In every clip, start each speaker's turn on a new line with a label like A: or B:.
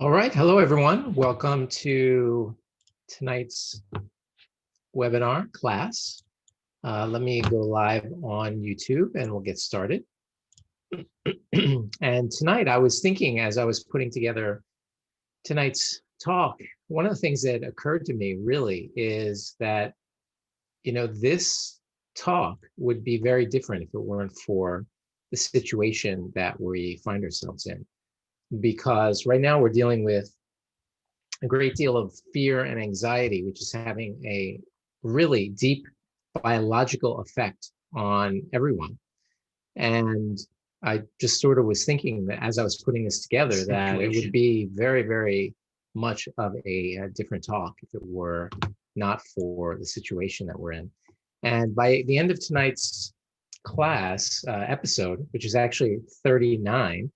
A: All right. Hello, everyone. Welcome to tonight's webinar class. Let me go live on YouTube and we'll get started. And tonight I was thinking, as I was putting together tonight's talk, one of the things that occurred to me really is that, this talk would be very different if it weren't for the situation that we find ourselves in. Because right now we're dealing with a great deal of fear and anxiety, which is having a really deep biological effect on everyone. And I just sort of was thinking that as I was putting this together, that it would be very, very much of a different talk if it were not for the situation that we're in. And by the end of tonight's class episode, which is actually 39,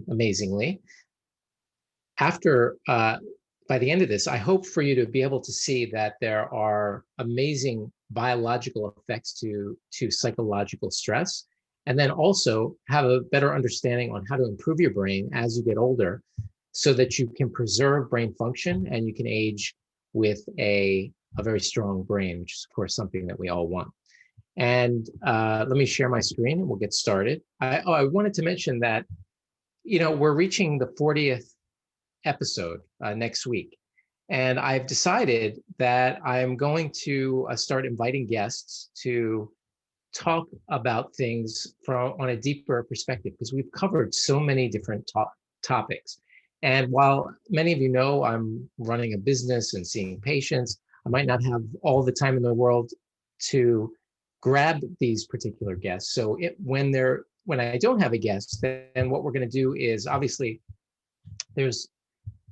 A: amazingly, after by the end of this, I hope for you to be able to see that there are amazing biological effects to psychological stress, and then also have a better understanding on how to improve your brain as you get older so that you can preserve brain function and you can age with a very strong brain, which is, of course, something that we all want. And let me share my screen and we'll get started. I wanted to mention that, we're reaching the 40th episode next week. And I've decided that I'm going to start inviting guests to talk about things on a deeper perspective, because we've covered so many different topics. And while many of you know I'm running a business and seeing patients, I might not have all the time in the world to grab these particular guests. So when I don't have a guest, then what we're going to do is, obviously, there's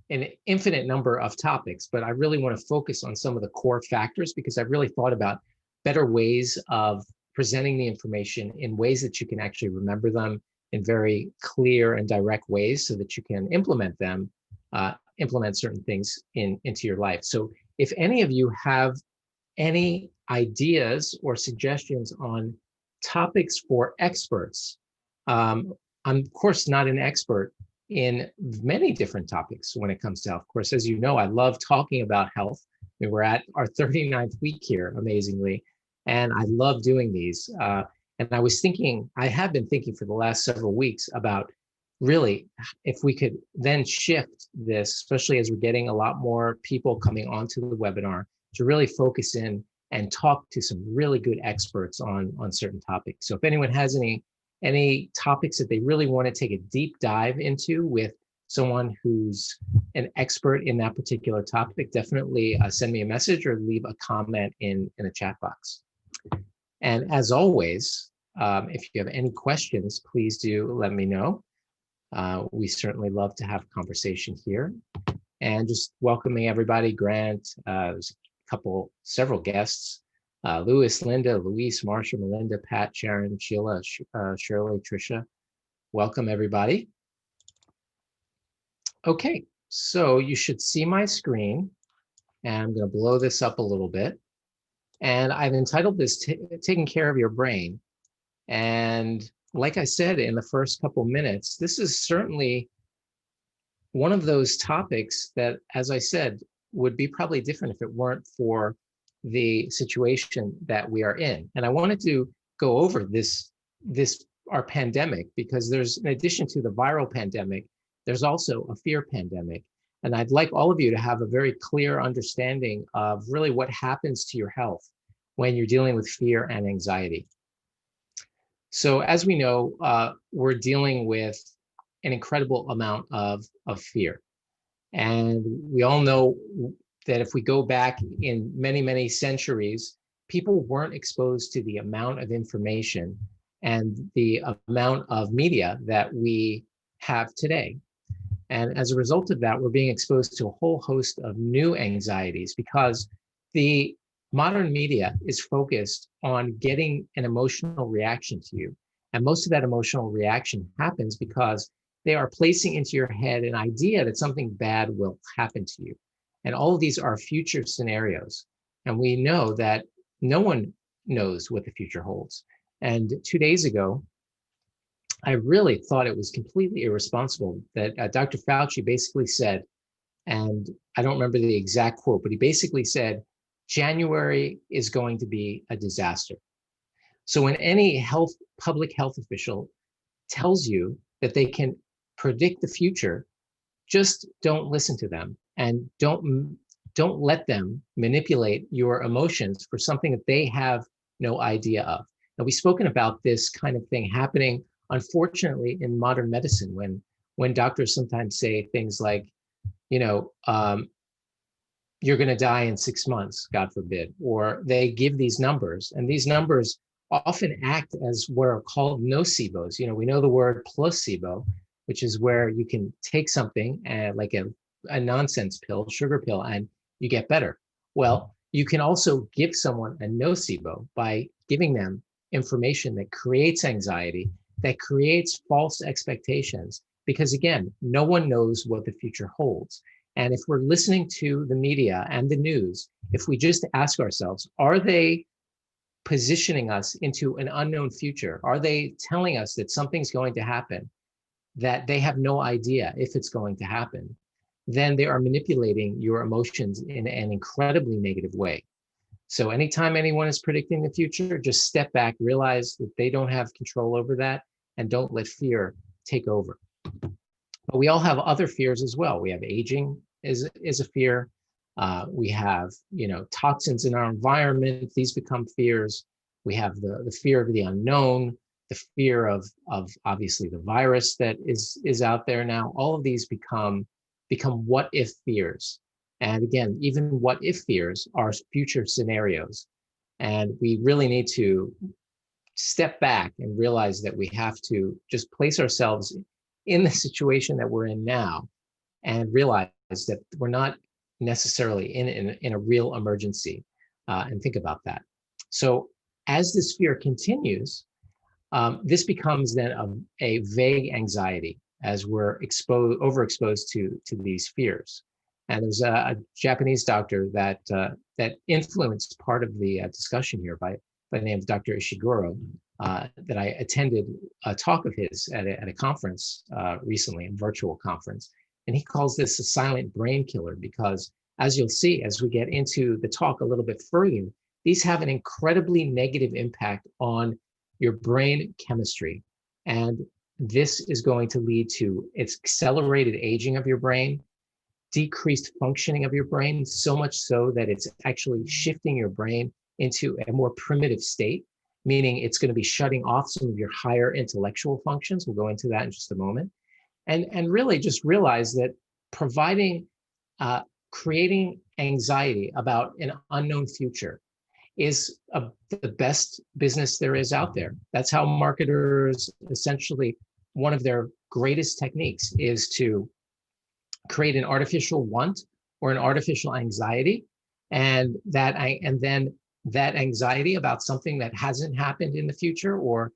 A: an infinite number of topics, but I really want to focus on some of the core factors, because I've really thought about better ways of presenting the information in ways that you can actually remember them in very clear and direct ways so that you can implement certain things into your life. So if any of you have any ideas or suggestions on topics for experts, I'm of course not an expert in many different topics when it comes to health. Of course, as you know, I love talking about health. We're at our 39th week here, amazingly, and I love doing these. And I have been thinking for the last several weeks about really if we could then shift this, especially as we're getting a lot more people coming onto the webinar, to really focus in and talk to some really good experts on certain topics. So if anyone has any topics that they really want to take a deep dive into with someone who's an expert in that particular topic, definitely send me a message or leave a comment in the chat box. And as always, if you have any questions, please do let me know. We certainly love to have a conversation here. And just welcoming everybody, Grant, there's several guests. Louis, Linda, Luis, Marsha, Melinda, Pat, Sharon, Sheila, Shirley, Tricia. Welcome, everybody. Okay, so you should see my screen, and I'm going to blow this up a little bit. And I've entitled this Taking Care of Your Brain. And like I said in the first couple minutes, this is certainly one of those topics that, as I said, would be probably different if it weren't for the situation that we are in. And I wanted to go over our pandemic, because there's, in addition to the viral pandemic, there's also a fear pandemic. And I'd like all of you to have a very clear understanding of really what happens to your health when you're dealing with fear and anxiety. So as we know, we're dealing with an incredible amount of fear. And we all know that if we go back in many, many centuries, people weren't exposed to the amount of information and the amount of media that we have today. And as a result of that, we're being exposed to a whole host of new anxieties, because the modern media is focused on getting an emotional reaction to you. And most of that emotional reaction happens because they are placing into your head an idea that something bad will happen to you. And all of these are future scenarios. And we know that no one knows what the future holds. And 2 days ago, I really thought it was completely irresponsible that Dr. Fauci basically said, and I don't remember the exact quote, but he basically said, January is going to be a disaster. So when any public health official tells you that they can predict the future, just don't listen to them, and don't let them manipulate your emotions for something that they have no idea of. Now, we've spoken about this kind of thing happening, unfortunately, in modern medicine, when doctors sometimes say things like, you know, you're going to die in 6 months, God forbid, or they give these numbers, and these numbers often act as what are called nocebos. We know the word placebo, which is where you can take something like a nonsense pill, sugar pill, and you get better. Well, you can also give someone a nocebo by giving them information that creates anxiety, that creates false expectations, because again, no one knows what the future holds. And if we're listening to the media and the news, if we just ask ourselves, are they positioning us into an unknown future? Are they telling us that something's going to happen that they have no idea if it's going to happen? Then they are manipulating your emotions in an incredibly negative way. So anytime anyone is predicting the future, just step back, realize that they don't have control over that, and don't let fear take over. But we all have other fears as well. We have aging is a fear. We have, toxins in our environment. These become fears. We have the fear of the unknown, the fear of obviously the virus that is out there now. All of these become what if fears. And again, even what if fears are future scenarios. And we really need to step back and realize that we have to just place ourselves in the situation that we're in now, and realize that we're not necessarily in a real emergency, and think about that. So as this fear continues, this becomes then a vague anxiety as we're overexposed to these fears. And there's a Japanese doctor that influenced part of the discussion here by the name of Dr. Ishiguro, that I attended a talk of his at a conference recently, a virtual conference. And he calls this a silent brain killer because, as you'll see, as we get into the talk a little bit further, these have an incredibly negative impact on your brain chemistry. And this is going to lead to accelerated aging of your brain, decreased functioning of your brain, so much so that it's actually shifting your brain into a more primitive state, meaning it's going to be shutting off some of your higher intellectual functions. We'll go into that in just a moment. And really just realize that creating anxiety about an unknown future is the best business there is out there. That's how marketers, essentially, one of their greatest techniques is to create an artificial want or an artificial anxiety, and then that anxiety about something that hasn't happened in the future, or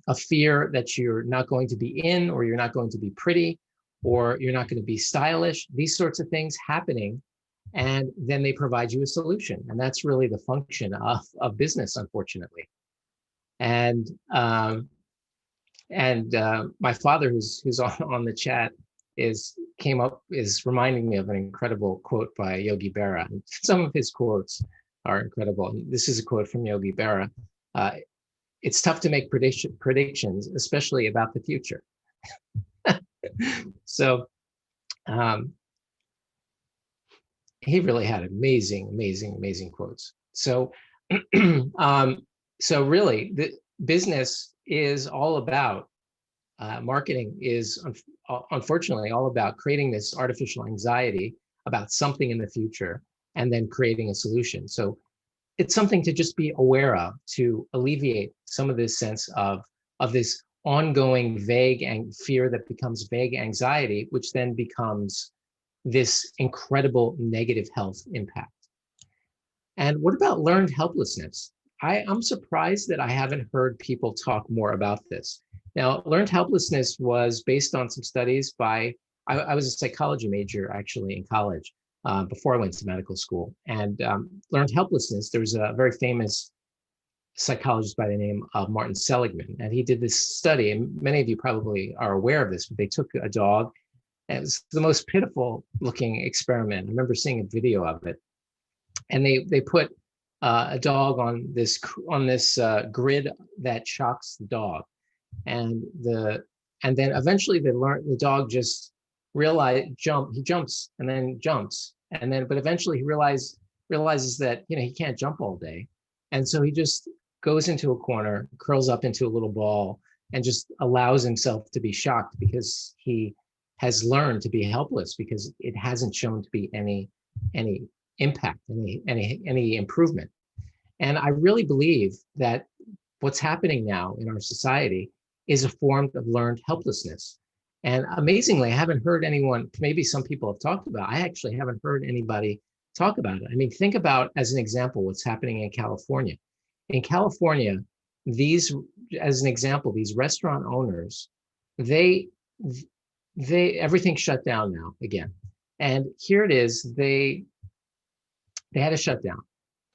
A: a fear that you're not going to be in, or you're not going to be pretty, or you're not going to be stylish, these sorts of things happening. And then they provide you a solution. And that's really the function of business, unfortunately. And my father, who's on the chat, is reminding me of an incredible quote by Yogi Berra. And some of his quotes are incredible. And this is a quote from Yogi Berra. It's tough to make predictions, especially about the future. So he really had amazing quotes. So so really, the business is all about marketing is unfortunately all about creating this artificial anxiety about something in the future, and then creating a solution. So it's something to just be aware of, to alleviate some of this sense of this ongoing vague fear that becomes vague anxiety, which then becomes this incredible negative health impact. And what about learned helplessness? I'm surprised that I haven't heard people talk more about this. Now, learned helplessness was based on some studies by, I was a psychology major actually in college, before I went to medical school. And learned helplessness, there was a very famous psychologist by the name of Martin Seligman. And he did this study, and many of you probably are aware of this, but they took a dog, and it was the most pitiful looking experiment. I remember seeing a video of it. And they put a dog on this grid that shocks the dog, and then eventually the dog just he jumps and then jumps, and then but eventually he realizes that he can't jump all day, and so he just goes into a corner, curls up into a little ball, and just allows himself to be shocked because he has learned to be helpless, because it hasn't shown to be any impact, any improvement. And I really believe that what's happening now in our society is a form of learned helplessness. And amazingly, I haven't heard anyone, maybe some people have talked about, I actually haven't heard anybody talk about it. I mean, think about, as an example, what's happening in California. In California, as an example, these restaurant owners, everything's shut down now again. And here it is, they had a shutdown,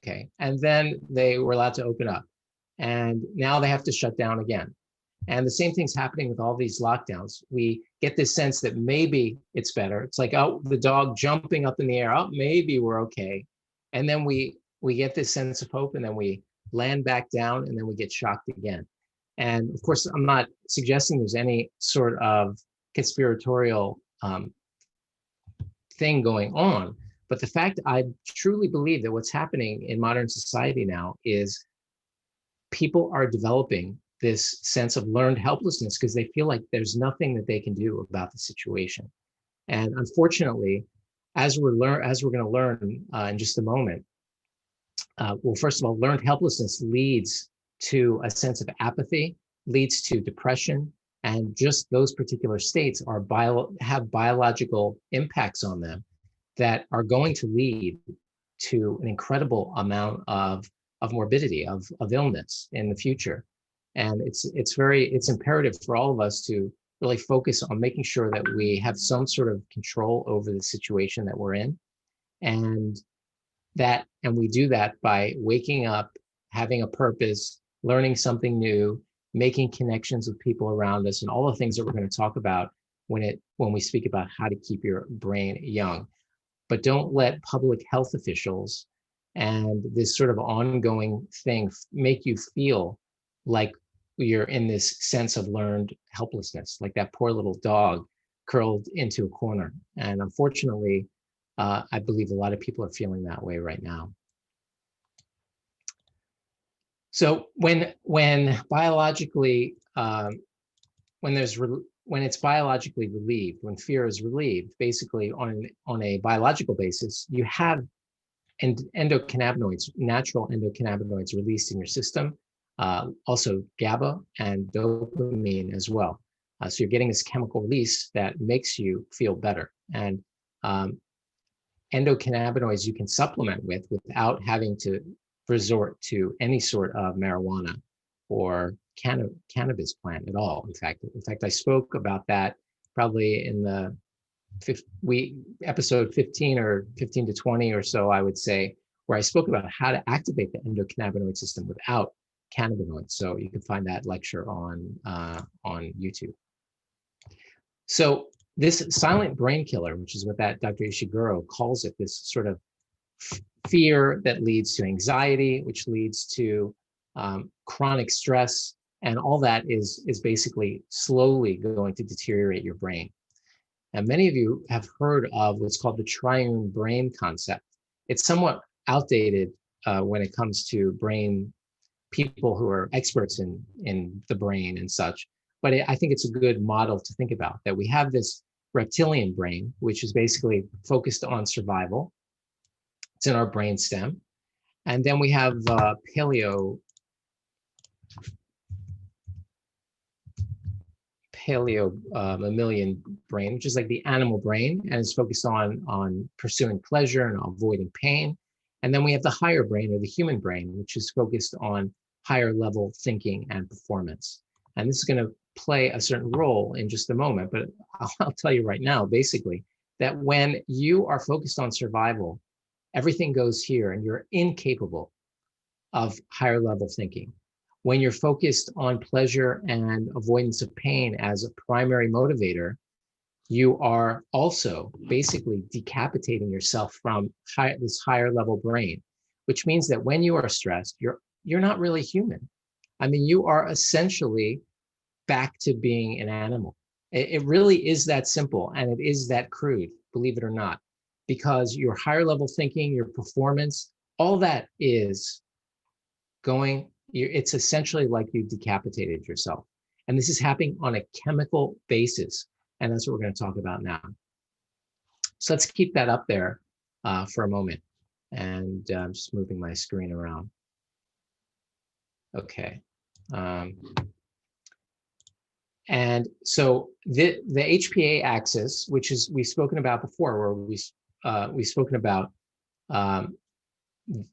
A: okay? And then they were allowed to open up. And now they have to shut down again. And the same thing's happening with all these lockdowns. We get this sense that maybe it's better. It's like, oh, the dog jumping up in the air, oh, maybe we're okay. And then we get this sense of hope, and then we land back down, and then we get shocked again. And of course, I'm not suggesting there's any sort of conspiratorial thing going on, but the fact, I truly believe that what's happening in modern society now is people are developing this sense of learned helplessness because they feel like there's nothing that they can do about the situation. And unfortunately, as we're going to learn in just a moment, well, first of all, learned helplessness leads to a sense of apathy, leads to depression, and just those particular states have biological impacts on them that are going to lead to an incredible amount of morbidity, of illness in the future. And it's imperative for all of us to really focus on making sure that we have some sort of control over the situation that we're in. And we do that by waking up, having a purpose, learning something new, making connections with people around us, and all the things that we're going to talk about when we speak about how to keep your brain young. But don't let public health officials and this sort of ongoing thing make you feel like you're in this sense of learned helplessness, like that poor little dog curled into a corner. And unfortunately, I believe a lot of people are feeling that way right now. So when biologically, when it's biologically relieved, when fear is relieved, basically on a biological basis, you have endocannabinoids, natural endocannabinoids released in your system, also GABA and dopamine as well. So you're getting this chemical release that makes you feel better. And endocannabinoids you can supplement with without having to resort to any sort of marijuana or cannabis plant at all. In fact, I spoke about that probably in the episode 15 or 15 to 20 or so, I would say, where I spoke about how to activate the endocannabinoid system without cannabinoids. So you can find that lecture on YouTube. So this silent brain killer, which is what that Dr. Ishiguro calls it, this sort of fear that leads to anxiety, which leads to chronic stress, and all that is basically slowly going to deteriorate your brain. And many of you have heard of what's called the triune brain concept. It's somewhat outdated when it comes to people who are experts in the brain and such, but I think it's a good model to think about, that we have this reptilian brain, which is basically focused on survival. It's in our brain stem. And then we have mammalian brain, which is like the animal brain, and is focused on pursuing pleasure and avoiding pain. And then we have the higher brain, or the human brain, which is focused on higher level thinking and performance. And this is going to play a certain role in just a moment, but I'll tell you right now, basically, that when you are focused on survival, everything goes here and you're incapable of higher level thinking. When you're focused on pleasure and avoidance of pain as a primary motivator, you are also basically decapitating yourself from this higher level brain, which means that when you are stressed, you're not really human. I mean, you are essentially back to being an animal. It really is that simple, and it is that crude, believe it or not, because your higher level thinking, your performance, all that is going, it's essentially like you decapitated yourself. And this is happening on a chemical basis. And that's what we're going to talk about now. So let's keep that up there for a moment. And I'm just moving my screen around. Okay. And so the HPA axis, which is we've spoken about before, where we've spoken about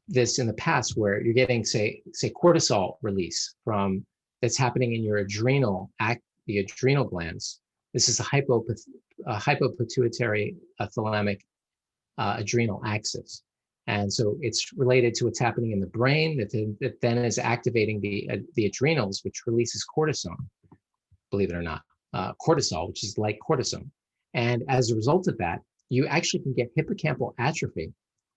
A: this in the past, where you're getting say cortisol release from that's happening in your the adrenal glands. This is a hypopituitary thalamic adrenal axis. And so it's related to what's happening in the brain that then is activating the adrenals, which releases cortisol, believe it or not, cortisol, which is like cortisone. And as a result of that, you actually can get hippocampal atrophy,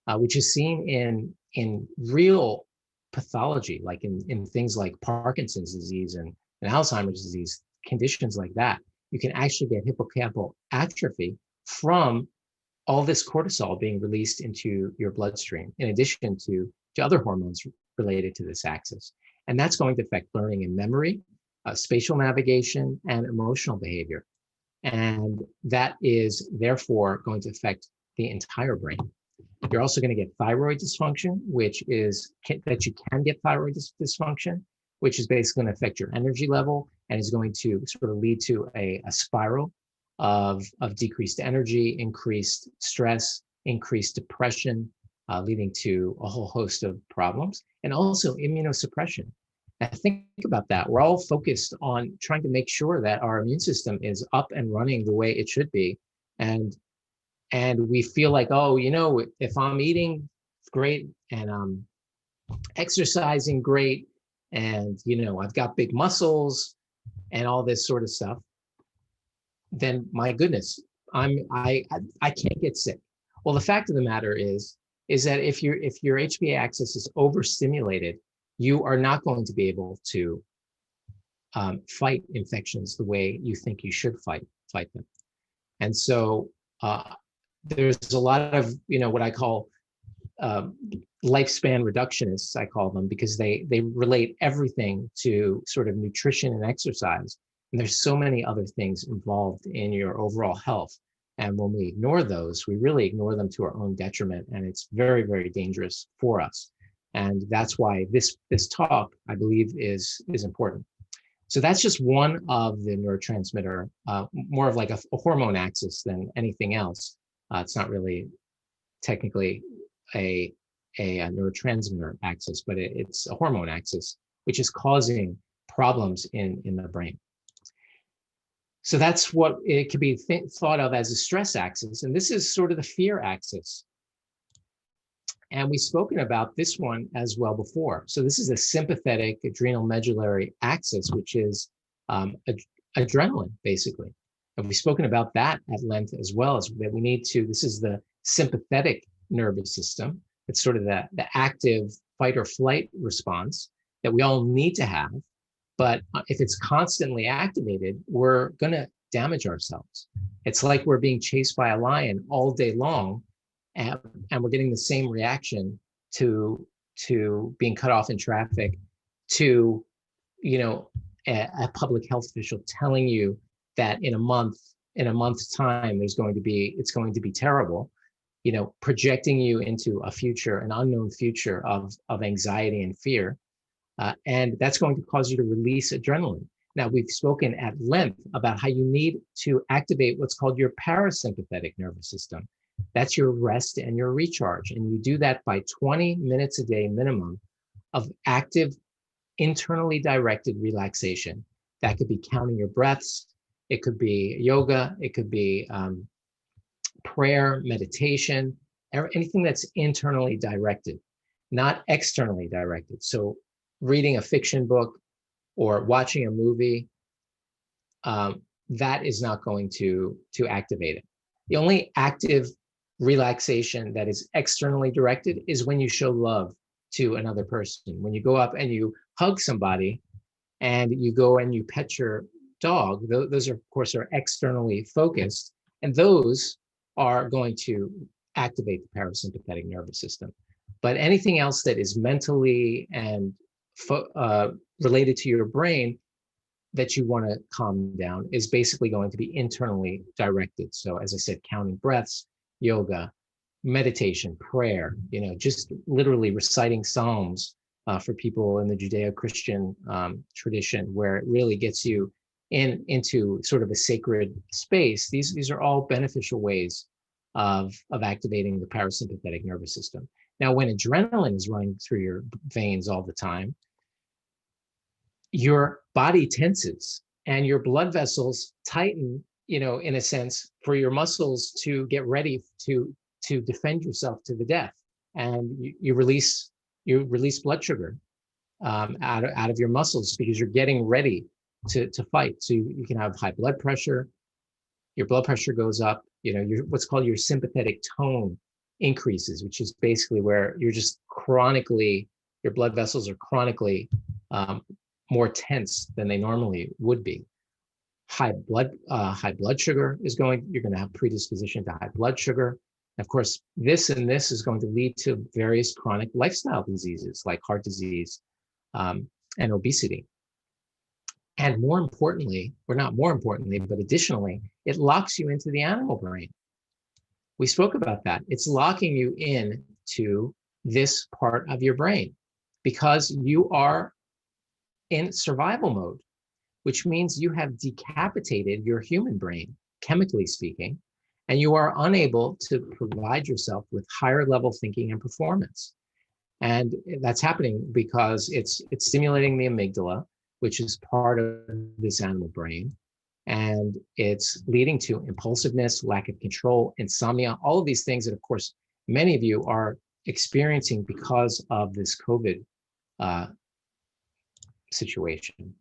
A: which is seen in real pathology, like in things like Parkinson's disease and Alzheimer's disease, conditions like that. You can actually get hippocampal atrophy from all this cortisol being released into your bloodstream, in addition to other hormones related to this axis. And that's going to affect learning and memory, spatial navigation, and emotional behavior. And that is therefore going to affect the entire brain. You're also going to get thyroid dysfunction, which is that you can get thyroid dysfunction, which is basically going to affect your energy level and is going to sort of lead to a spiral of decreased energy, increased stress, increased depression, leading to a whole host of problems, and also immunosuppression. And think about that. We're all focused on trying to make sure that our immune system is up and running the way it should be. And we feel like, oh, you know, if I'm eating great and I'm exercising great and, you know, I've got big muscles and all this sort of stuff, then my goodness, I can't get sick. Well, the fact of the matter is that if your HPA axis is overstimulated, you are not going to be able to fight infections the way you think you should fight them. And so there's a lot of, you know, what I call lifespan reductionists, I call them, because they relate everything to sort of nutrition and exercise. And there's so many other things involved in your overall health. And when we ignore those, we really ignore them to our own detriment. And it's very, very dangerous for us. And that's why this talk, I believe, is important. So that's just one of the neurotransmitter, more of like a hormone axis than anything else. It's not really technically a neurotransmitter axis, but it's a hormone axis, which is causing problems in the brain. So that's what it could be thought of as a stress axis. And this is sort of the fear axis. And we've spoken about this one as well before. So this is a sympathetic adrenal medullary axis, which is adrenaline, basically. And we've spoken about that at length as well, as that we need to, this is the sympathetic nervous system. It's sort of the active fight or flight response that we all need to have. But if it's constantly activated, we're going to damage ourselves. It's like we're being chased by a lion all day long, and we're getting the same reaction to being cut off in traffic, to, you know, a public health official telling you that in a month's time it's going to be terrible, you know, projecting you into a future, an unknown future of anxiety and fear. And that's going to cause you to release adrenaline. Now, we've spoken at length about how you need to activate what's called your parasympathetic nervous system. That's your rest and your recharge. And you do that by 20 minutes a day minimum of active, internally directed relaxation. That could be counting your breaths. It could be yoga. It could be prayer, meditation, anything that's internally directed. not externally directed. So reading a fiction book or watching a movie, that is not going to activate it. The only active relaxation that is externally directed is when you show love to another person. When you go up and you hug somebody and you go and you pet your dog, those are, of course, are externally focused, and those are going to activate the parasympathetic nervous system. But anything else that is mentally and related to your brain that you want to calm down is basically going to be internally directed. So as I said, counting breaths, yoga, meditation, prayer, just literally reciting Psalms for people in the Judeo-Christian tradition, where it really gets you into sort of a sacred space. These are all beneficial ways of activating the parasympathetic nervous system. Now, when adrenaline is running through your veins all the time, your body tenses and your blood vessels tighten, in a sense, for your muscles to get ready to defend yourself to the death. And you release blood sugar out of your muscles because you're getting ready to fight. So you can have high blood pressure, your blood pressure goes up, what's called your sympathetic tone increases, which is basically where you're just chronically, your blood vessels are chronically more tense than they normally would be. High blood sugar you're going to have predisposition to high blood sugar. Of course, this is going to lead to various chronic lifestyle diseases like heart disease and obesity. And more importantly, or not more importantly, but additionally, it locks you into the animal brain. We spoke about that. It's locking you in to this part of your brain because you are in survival mode, which means you have decapitated your human brain, chemically speaking, and you are unable to provide yourself with higher level thinking and performance. And that's happening because it's stimulating the amygdala, which is part of this animal brain. And it's leading to impulsiveness, lack of control, insomnia, all of these things that, of course, many of you are experiencing because of this COVID situation.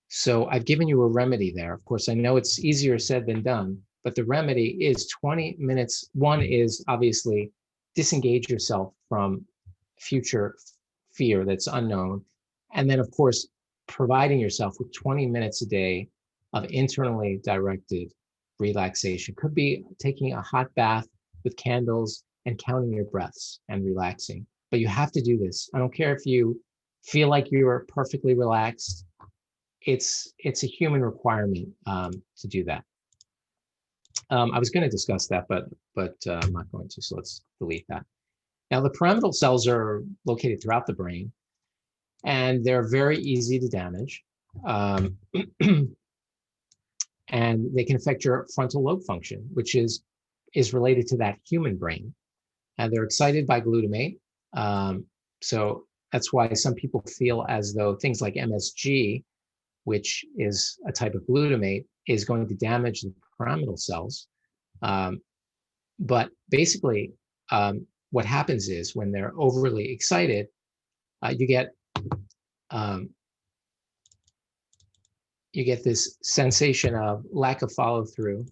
A: So I've given you a remedy there. Of course, I know it's easier said than done, but the remedy is 20 minutes. One is obviously disengage yourself from future fear that's unknown. And then, of course, providing yourself with 20 minutes a day of internally directed relaxation. Could be taking a hot bath with candles and counting your breaths and relaxing. But you have to do this. I don't care if you feel like you're perfectly relaxed. It's a human requirement to do that. I was going to discuss that, but I'm not going to, so let's delete that. Now, the pyramidal cells are located throughout the brain, and they're very easy to damage. And they can affect your frontal lobe function, which is related to that human brain. And they're excited by glutamate. So that's why some people feel as though things like MSG, which is a type of glutamate, is going to damage the pyramidal cells. But basically, what happens is when they're overly excited, you get this sensation of lack of follow through,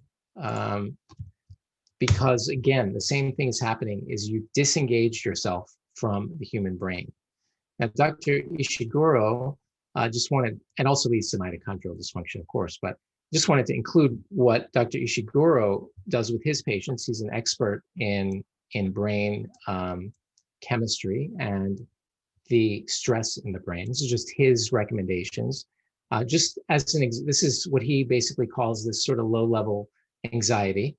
A: because again, the same thing is happening is you disengage yourself from the human brain. Now, Dr. Ishiguro just wanted, and also leads to mitochondrial dysfunction, of course, but just wanted to include what Dr. Ishiguro does with his patients. He's an expert in brain chemistry and the stress in the brain. This is just his recommendations. Just as this is what he basically calls this sort of low-level anxiety.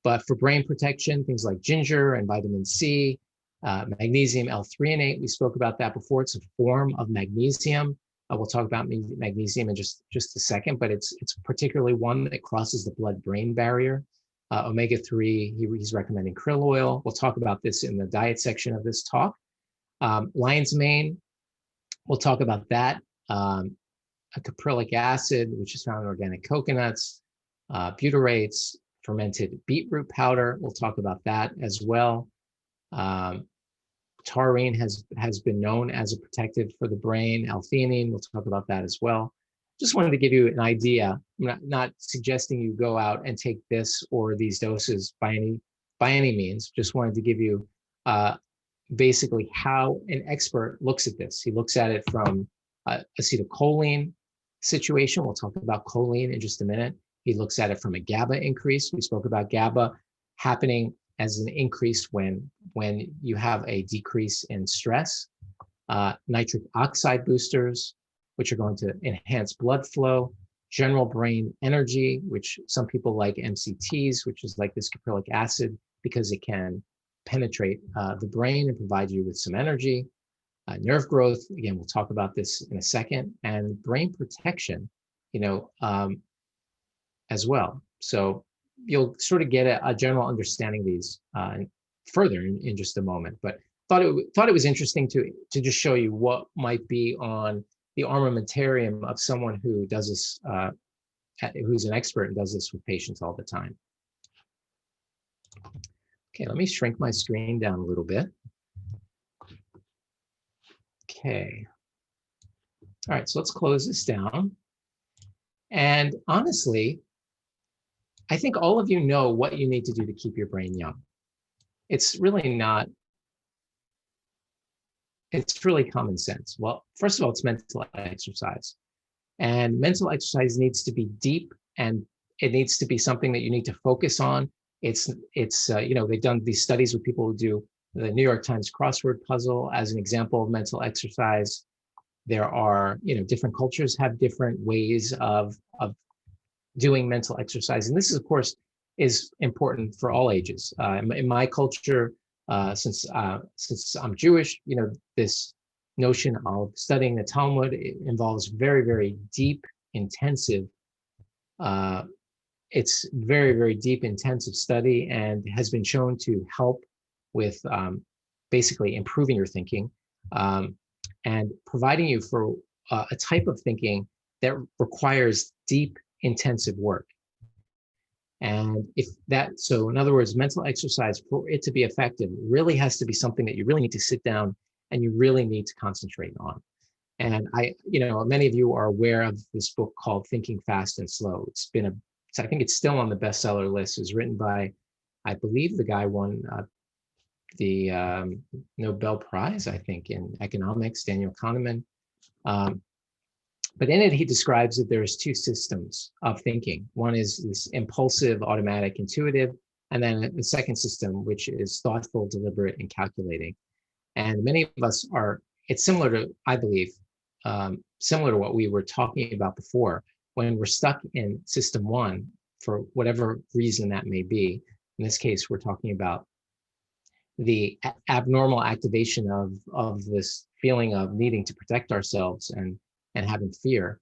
A: But for brain protection, things like ginger and vitamin C, magnesium L-threonate, we spoke about that before. It's a form of magnesium. We'll talk about magnesium in just a second, but it's particularly one that crosses the blood-brain barrier. Omega-3, he's recommending krill oil. We'll talk about this in the diet section of this talk. Lion's mane, we'll talk about that. Caprylic acid, which is found in organic coconuts, butyrates, fermented beetroot powder. We'll talk about that as well. Taurine has been known as a protective for the brain. L-theanine, we'll talk about that as well. Just wanted to give you an idea. I'm not suggesting you go out and take this or these doses by any means. Just wanted to give you basically how an expert looks at this. He looks at it from acetylcholine situation. We'll talk about choline in just a minute. He looks at it from a GABA increase. We spoke about GABA happening as an increase when you have a decrease in stress. Nitric oxide boosters, which are going to enhance blood flow. General brain energy, which some people like MCTs, which is like this caprylic acid, because it can penetrate the brain and provide you with some energy. Nerve growth, again, we'll talk about this in a second, and brain protection, as well. So you'll sort of get a general understanding of these further in just a moment. But thought it was interesting to just show you what might be on the armamentarium of someone who does this, who's an expert and does this with patients all the time. Okay, let me shrink my screen down a little bit. Okay. All right, so let's close this down. And honestly, I think all of you know what you need to do to keep your brain young. It's really not, it's really common sense. Well, first of all, it's mental exercise. And mental exercise needs to be deep, and it needs to be something that you need to focus on. It's they've done these studies with people who do the New York Times crossword puzzle as an example of mental exercise. There are, different cultures have different ways of doing mental exercise. And this is, of course, is important for all ages. In my culture, since I'm Jewish, this notion of studying the Talmud involves very, very deep, intensive, it's very, very deep, intensive study, and has been shown to help with basically improving your thinking and providing you for a type of thinking that requires deep, intensive work. And so in other words, mental exercise, for it to be effective, really has to be something that you really need to sit down and you really need to concentrate on. And many of you are aware of this book called Thinking Fast and Slow. I think it's still on the bestseller list. It was written by, I believe the guy won the Nobel Prize, I think, in economics, Daniel Kahneman. But in it, he describes that there's two systems of thinking. One is this impulsive, automatic, intuitive, and then the second system, which is thoughtful, deliberate, and calculating. And many of us it's similar to, I believe, similar to what we were talking about before. When we're stuck in system one, for whatever reason that may be, in this case, we're talking about the abnormal activation of this feeling of needing to protect ourselves and having fear,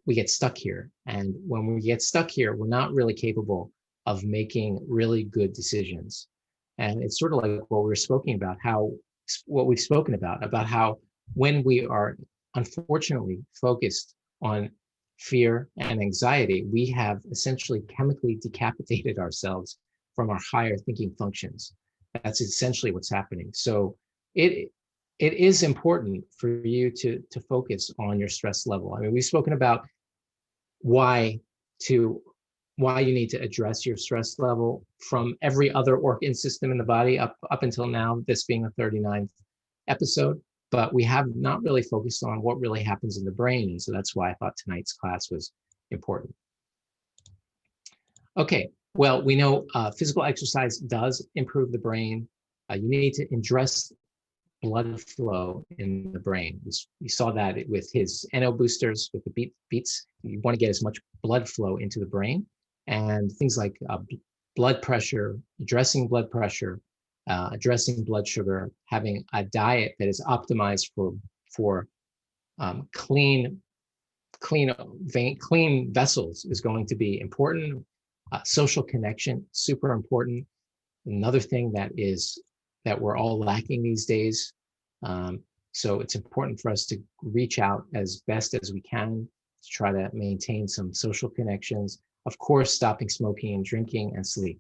A: we get stuck here. And when we get stuck here, we're not really capable of making really good decisions. And it's sort of like what we've spoken about, how when we are unfortunately focused on fear and anxiety, we have essentially chemically decapitated ourselves from our higher thinking functions. That's essentially what's happening. So it is important for you to focus on your stress level. I mean, we've spoken about why you need to address your stress level from every other organ system in the body up until now, this being the 39th episode, but we have not really focused on what really happens in the brain. And so that's why I thought tonight's class was important. Okay, well, we know physical exercise does improve the brain. You need to address blood flow in the brain. We saw that with his NO boosters, with the beats. You want to get as much blood flow into the brain, and things like blood pressure, addressing blood pressure, addressing blood sugar, having a diet that is optimized for clean vessels is going to be important. Social connection, super important. Another thing that we're all lacking these days. So it's important for us to reach out as best as we can to try to maintain some social connections. Of course, stopping smoking and drinking and sleep.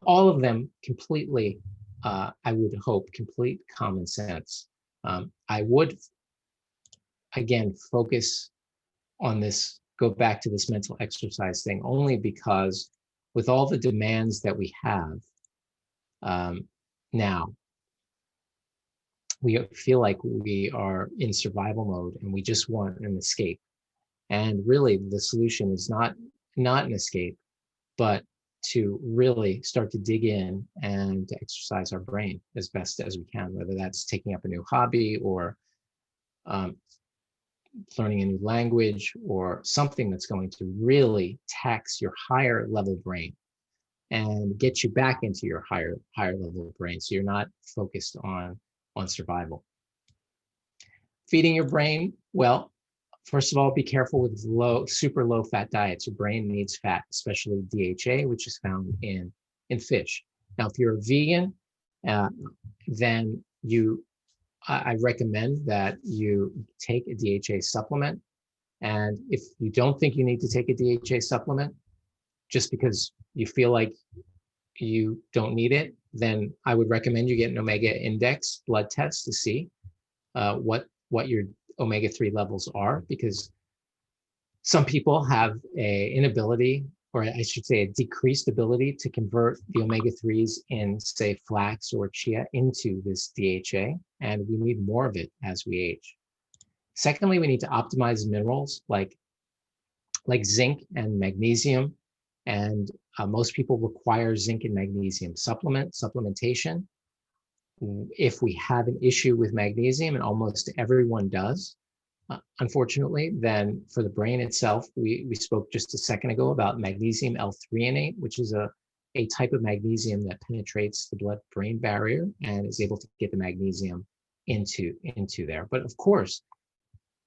A: All of them completely I would hope, complete common sense. I would, again, focus on this, go back to this mental exercise thing, only because with all the demands that we have now, we feel like we are in survival mode and we just want an escape. And really, the solution is not an escape, but to really start to dig in and to exercise our brain as best as we can, whether that's taking up a new hobby or um, learning a new language or something that's going to really tax your higher level brain and get you back into your higher level brain, so you're not focused on survival. Feeding your brain, well, first of all, be careful with super low fat diets. Your brain needs fat, especially DHA, which is found in fish. Now, if you're a vegan, then I recommend that you take a DHA supplement. And if you don't think you need to take a DHA supplement, just because you feel like you don't need it, then I would recommend you get an omega index blood test to see what your omega-3 levels are, because some people have a inability, or I should say a decreased ability, to convert the omega-3s in, say, flax or chia into this DHA, and we need more of it as we age. Secondly, we need to optimize minerals like zinc and magnesium, and most people require zinc and magnesium supplementation. If we have an issue with magnesium, and almost everyone does, unfortunately, then for the brain itself, we spoke just a second ago about magnesium L-threonate, which is a type of magnesium that penetrates the blood-brain barrier and is able to get the magnesium into there. But of course,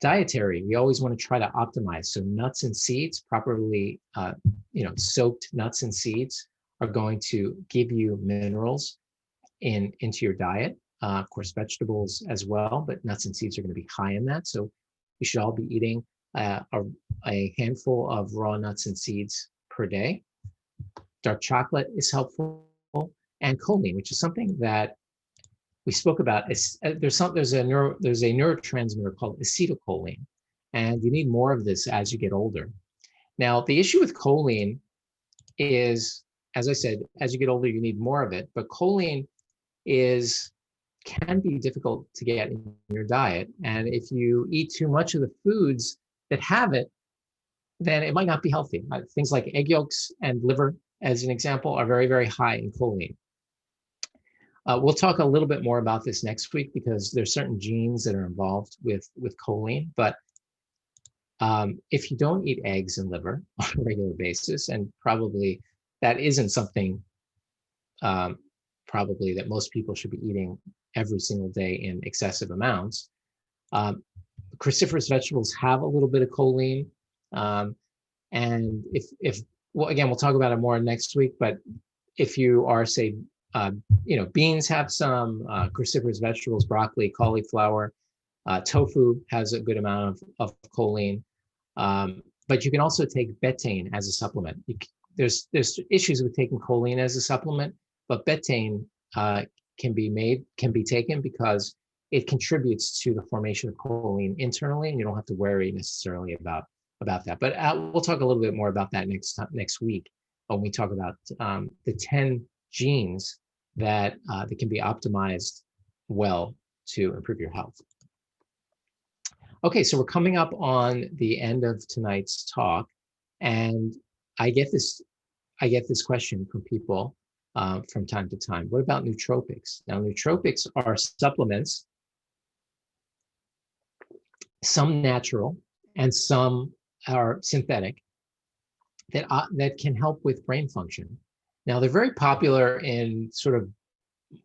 A: dietary, we always want to try to optimize. So nuts and seeds, properly soaked nuts and seeds, are going to give you minerals into your diet. Of course, vegetables as well, but nuts and seeds are going to be high in that. So you should all be eating a handful of raw nuts and seeds per day. Dark chocolate is helpful, and choline, which is something that we spoke about. There's a neurotransmitter called acetylcholine, and you need more of this as you get older. Now, the issue with choline is, as I said, as you get older, you need more of it, but choline can be difficult to get in your diet. And if you eat too much of the foods that have it, then it might not be healthy. Things like egg yolks and liver, as an example, are very, very high in choline. We'll talk a little bit more about this next week, because there's certain genes that are involved with choline. But if you don't eat eggs and liver on a regular basis, and probably that isn't something probably that most people should be eating every single day in excessive amounts. Cruciferous vegetables have a little bit of choline. And well, again, we'll talk about it more next week, but if you are, say, beans have some, cruciferous vegetables, broccoli, cauliflower, tofu has a good amount of choline. But you can also take betaine as a supplement. There's issues with taking choline as a supplement, but betaine can be taken because it contributes to the formation of choline internally, and you don't have to worry necessarily about that. But we'll talk a little bit more about that next week when we talk about the 10 genes that can be optimized well to improve your health. Okay, so we're coming up on the end of tonight's talk, and I get this question from people from time to time. What about nootropics? Now, nootropics are supplements, some natural and some are synthetic, that can help with brain function. Now, they're very popular in sort of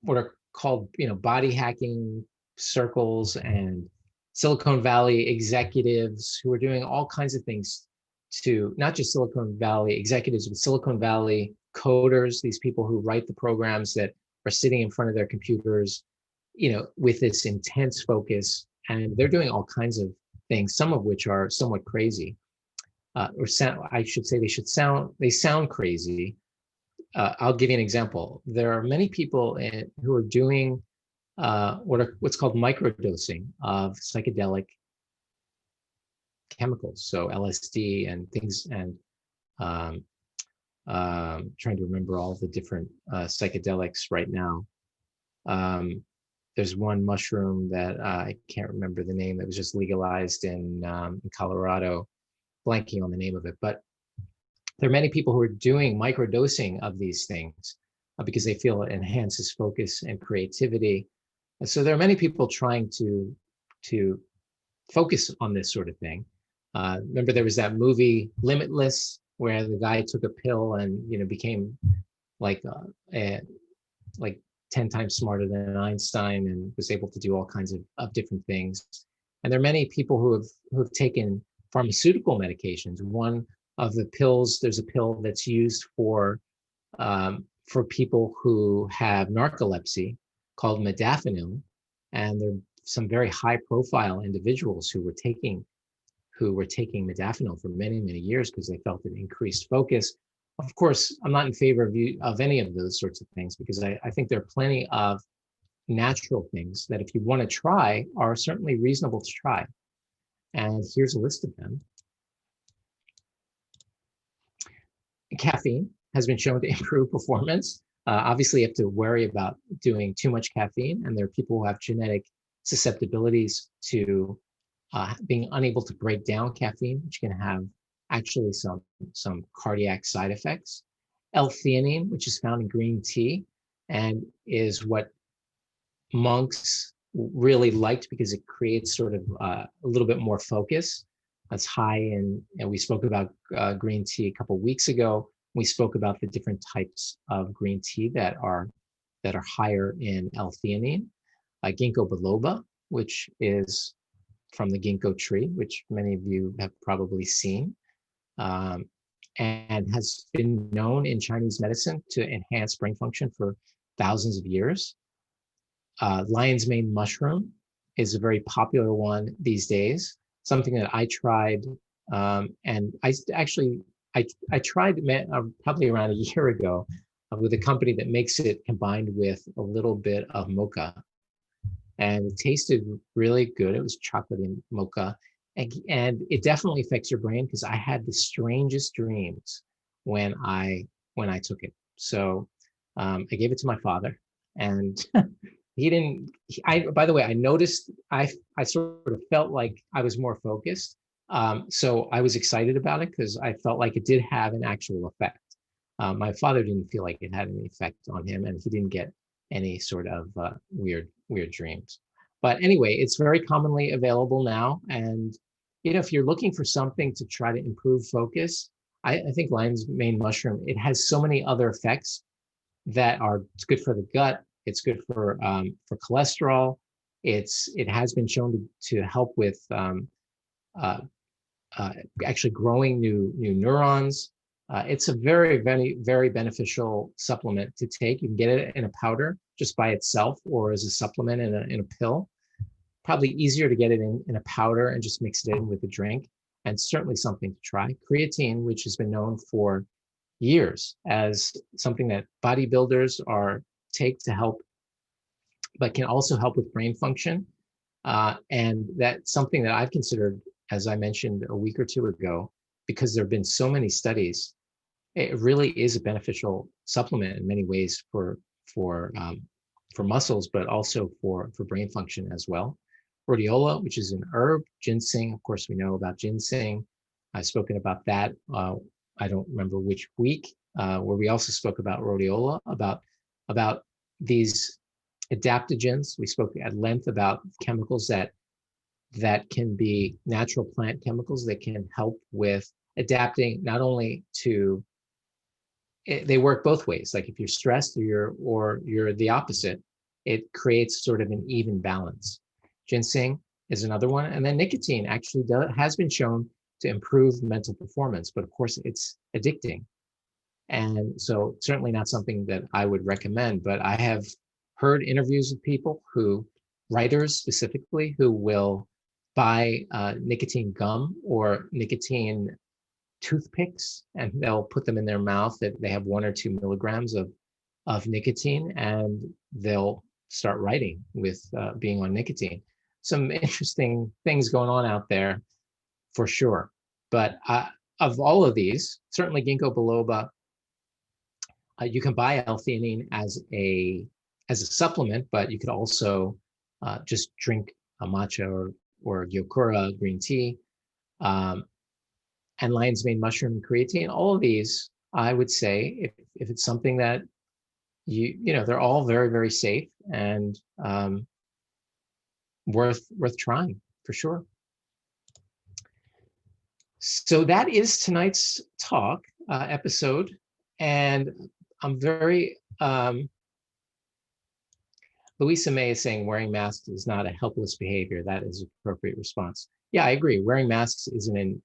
A: what are called, body hacking circles and Silicon Valley executives who are doing all kinds of things to, not just Silicon Valley executives, but Silicon Valley coders, these people who write the programs that are sitting in front of their computers, with this intense focus, and they're doing all kinds of things, some of which are somewhat crazy, I should say they sound crazy, I'll give you an example. There are many people who are doing what's called microdosing of psychedelic chemicals, so LSD and things, and um, trying to remember all the different psychedelics right now. There's one mushroom that I can't remember the name that was just legalized in Colorado, blanking on the name of it. But there are many people who are doing microdosing of these things because they feel it enhances focus and creativity. And so there are many people trying to focus on this sort of thing. Remember, there was that movie Limitless, where the guy took a pill and became like like 10 times smarter than Einstein and was able to do all kinds of different things. And there are many people who have taken pharmaceutical medications. One of the pills, there's a pill that's used for people who have narcolepsy called modafinil, and there are some very high-profile individuals who were taking modafinil for many, many years because they felt it increased focus. Of course, I'm not in favor of any of those sorts of things because I think there are plenty of natural things that if you want to try are certainly reasonable to try. And here's a list of them. Caffeine has been shown to improve performance. Obviously, you have to worry about doing too much caffeine, and there are people who have genetic susceptibilities to being unable to break down caffeine, which can have actually some cardiac side effects. L-theanine, which is found in green tea and is what monks really liked because it creates sort of a little bit more focus. That's high in, and we spoke about green tea a couple of weeks ago. We spoke about the different types of green tea that are higher in L-theanine. Ginkgo biloba, which is from the ginkgo tree, which many of you have probably seen, and has been known in Chinese medicine to enhance brain function for thousands of years. Lion's mane mushroom is a very popular one these days, something that I tried, and I tried probably around a year ago with a company that makes it combined with a little bit of mocha. And it tasted really good. It was chocolate and mocha. And it definitely affects your brain because I had the strangest dreams when I took it. So I gave it to my father, and he didn't. By the way, I noticed I sort of felt like I was more focused. So I was excited about it because I felt like it did have an actual effect. My father didn't feel like it had any effect on him, and he didn't get any sort of weird dreams. But anyway, it's very commonly available now. And if you're looking for something to try to improve focus, I think lion's mane mushroom, it has so many other effects that it's good for the gut. It's good for cholesterol. It has been shown to help with actually growing new neurons. It's a very, very, very beneficial supplement to take. You can get it in a powder just by itself or as a supplement in a pill. Probably easier to get it in a powder and just mix it in with a drink, and certainly something to try. Creatine, which has been known for years as something that bodybuilders take to help, but can also help with brain function. And that's something that I've considered, as I mentioned a week or two ago, because there have been so many studies. It really is a beneficial supplement in many ways for muscles, but also for brain function as well. Rhodiola, which is an herb. Ginseng, of course, we know about ginseng. I've spoken about that. I don't remember which week, where we also spoke about rhodiola, about these adaptogens. We spoke at length about chemicals that can be natural plant chemicals that can help with adapting not only to, they work both ways. Like if you're stressed or you're the opposite, it creates sort of an even balance. Ginseng is another one. And then nicotine actually has been shown to improve mental performance, but of course it's addicting. And so certainly not something that I would recommend, but I have heard interviews with people writers specifically, who will buy nicotine gum or nicotine toothpicks, and they'll put them in their mouth that they have 1 or 2 milligrams of nicotine, and they'll start writing with being on nicotine. Some interesting things going on out there for sure. But of all of these, certainly ginkgo biloba, you can buy L-theanine as a supplement, but you could also just drink a matcha or gyokura green tea, and lion's mane mushroom creatine. All of these, I would say, if it's something that they're all very, very safe and worth trying for sure. So that is tonight's talk episode, and I'm very Louisa May is saying wearing masks is not a helpless behavior. That is an appropriate response. Yeah, I agree. Wearing masks is a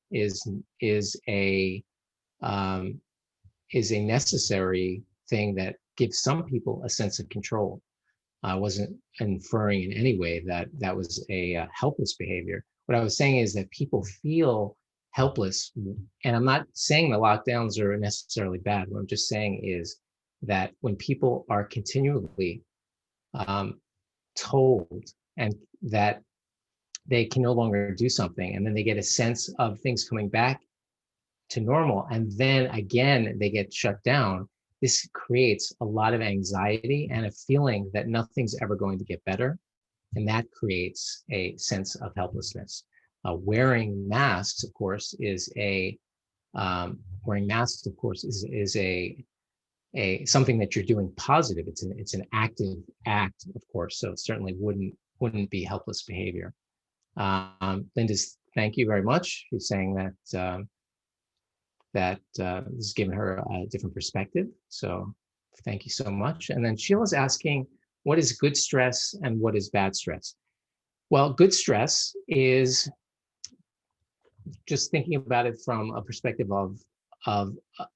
A: necessary thing that gives some people a sense of control. I wasn't inferring in any way that that was a helpless behavior. What I was saying is that people feel helpless, and I'm not saying the lockdowns are necessarily bad. What I'm just saying is that when people are continually told and that they can no longer do something, and then they get a sense of things coming back to normal, and then again they get shut down, this creates a lot of anxiety and a feeling that nothing's ever going to get better, and that creates a sense of helplessness. Wearing masks, of course, is a something that you're doing positive. It's an active act, of course, so it certainly wouldn't be helpless behavior. Linda's, thank you very much. She's saying that this has given her a different perspective. So thank you so much. And then Sheila's asking, what is good stress and what is bad stress? Well, good stress is, just thinking about it from a perspective of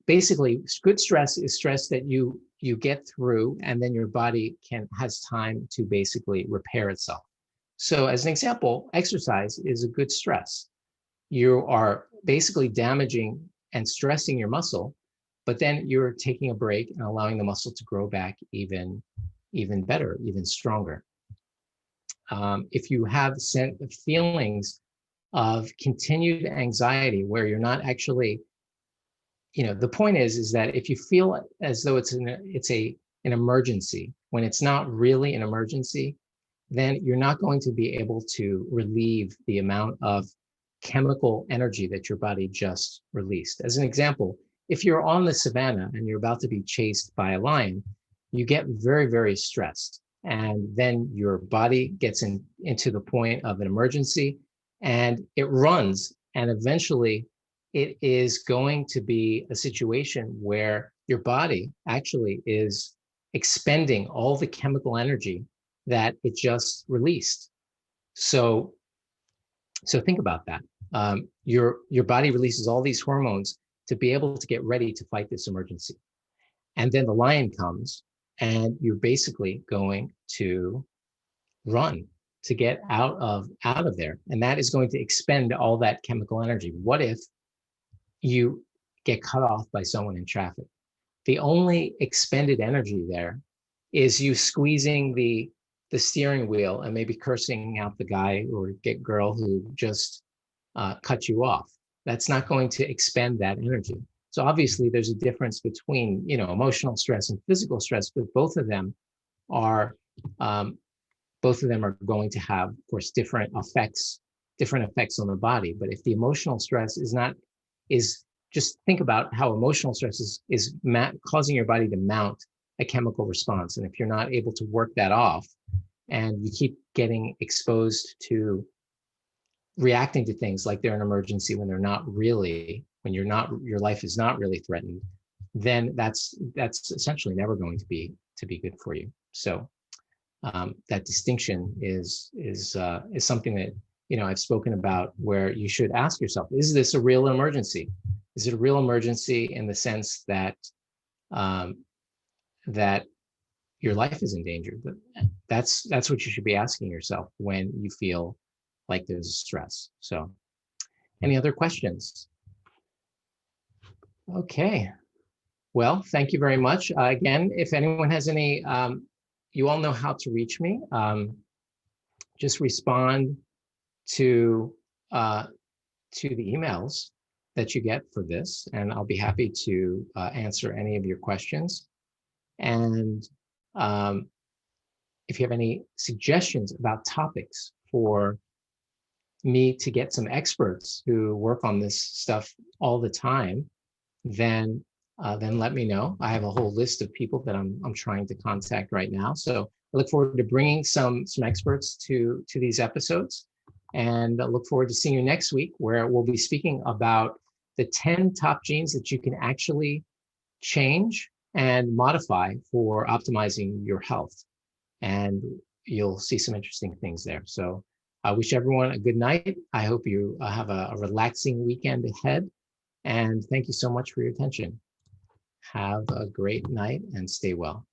A: basically, good stress is stress that you get through, and then your body has time to basically repair itself. So as an example, exercise is a good stress. You are basically damaging and stressing your muscle, but then you're taking a break and allowing the muscle to grow back even better, even stronger. If you have feelings of continued anxiety where you're not actually, the point is that if you feel as though it's an emergency, when it's not really an emergency, then you're not going to be able to relieve the amount of chemical energy that your body just released. As an example, if you're on the savannah and you're about to be chased by a lion, you get very, very stressed. And then your body gets into the point of an emergency and it runs. And eventually it is going to be a situation where your body actually is expending all the chemical energy that it just released. So think about that. Your body releases all these hormones to be able to get ready to fight this emergency. And then the lion comes and you're basically going to run to get out of there. And that is going to expend all that chemical energy. What if you get cut off by someone in traffic? The only expended energy there is you squeezing the steering wheel and maybe cursing out the guy or girl who just cut you off. That's not going to expend that energy. So obviously there's a difference between, emotional stress and physical stress, but both of them are going to have, of course, different effects on the body. But if the emotional stress is just think about how emotional stress is causing your body to mount a chemical response. And if you're not able to work that off and you keep getting exposed to reacting to things like they're an emergency when they're not really, when your life is not really threatened, then that's essentially never going to be good for you. So that distinction is something that I've spoken about, where you should ask yourself, is this a real emergency? Is it a real emergency in the sense that that your life is in danger? But that's what you should be asking yourself when you feel like there's stress. So any other questions? Okay. Well, thank you very much. Again, if anyone has any, you all know how to reach me. Just respond to uh, to the emails that you get for this, and I'll be happy to answer any of your questions. And um, if you have any suggestions about topics for me to get some experts who work on this stuff all the time, then let me know. I have a whole list of people that I'm trying to contact right now. So I look forward to bringing some experts to these episodes, and I look forward to seeing you next week, where we'll be speaking about the 10 top genes that you can actually change and modify for optimizing your health. And you'll see some interesting things there. So I wish everyone a good night. I hope you have a relaxing weekend ahead. And thank you so much for your attention. Have a great night and stay well.